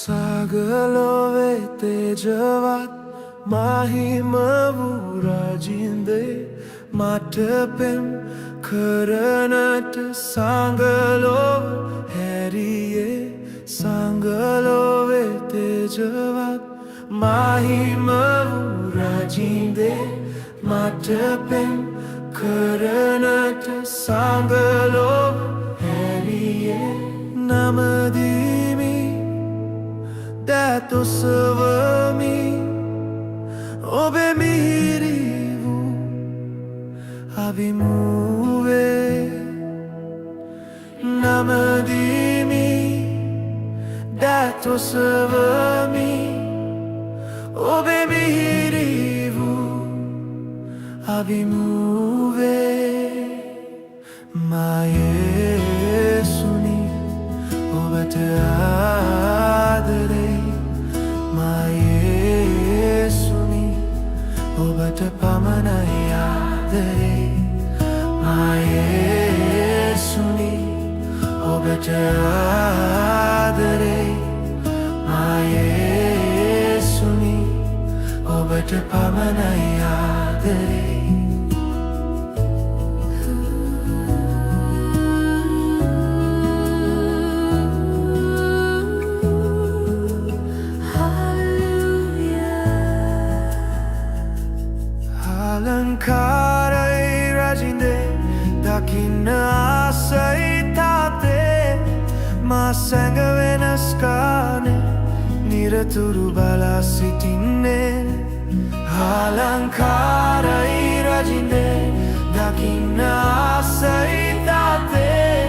සාගලොවේ තේජවත් මහිම වූ රජින්දේ මට පෙම් කරනට සංගලොව හැරියේ සංගලොවේ තේජවත් මහිම වූ රජින්දේ මට පෙම් කරනට සංගලොව හැරියේ නමදිමි දැතොසවමි ඔබේ මිහිරි වූ අභිමුවේ නමදිමි දැතොසවමි ඔබේ මිහිරි වූ අභිමුවේ මායේසුනි ඔබට ඔබට පමණයි ආදරේ මායේසුනි ඔබට ආදරේ මායේසුනි ඔබට පමණයි ආදරේ අලංකාරයි රජින්දේ දකින්න ආසයි තාත්තේ මා සැඟ වෙනස් කානේ නිරතුරු බලා සිටින්නේ අලංකාරයි රජින්දේ දකින්න ආසයි තාත්තේ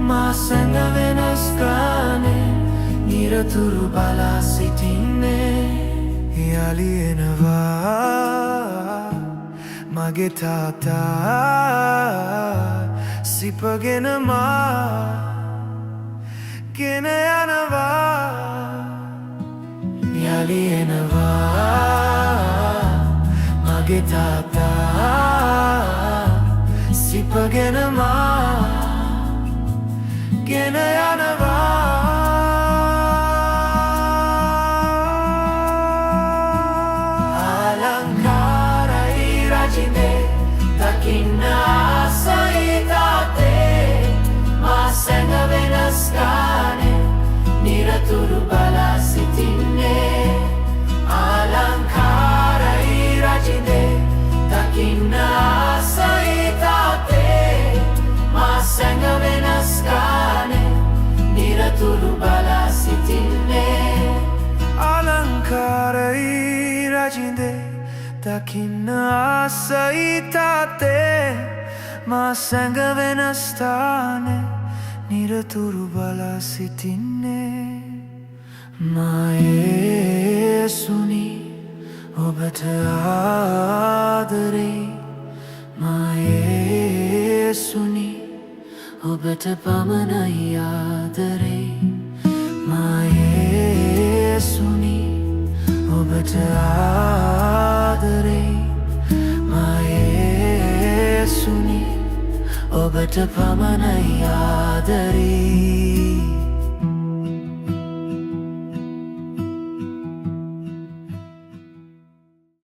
මා සැඟ වෙනස් කානේ නිරතුරු බලා සිටින්නේ යලි එනවා මගේ තාත්තා සිපගෙන මා ගෙන යනවා යලි එනවා මගේ තාත්තා සිපගෙන මා ගෙන යනවා දකින්න ආසයි තාත්තේ මා සැඟ වෙනස් කානේ නිරතුරු බලා සිටින්නේ අලංකාරයි රජින්දේ දකින්න ආසයි තාත්තේ මා සැඟ වෙනස් කානේ නිරතුරු බලා සිටින්නේ අලංකාරයි රජින්දේ දකින්න ආසයි තාත්තේ මා සැඟ වෙනස් තානේ නිරතුරු බලා සිටින්නේ මායේසුනි ඔබට ආදරේ මායේසුනි ඔබට පමණයි ආදරේ මායේසුනි ඔබට ආදරේ මායේසුනි ඔබට පමණයි ආදරේ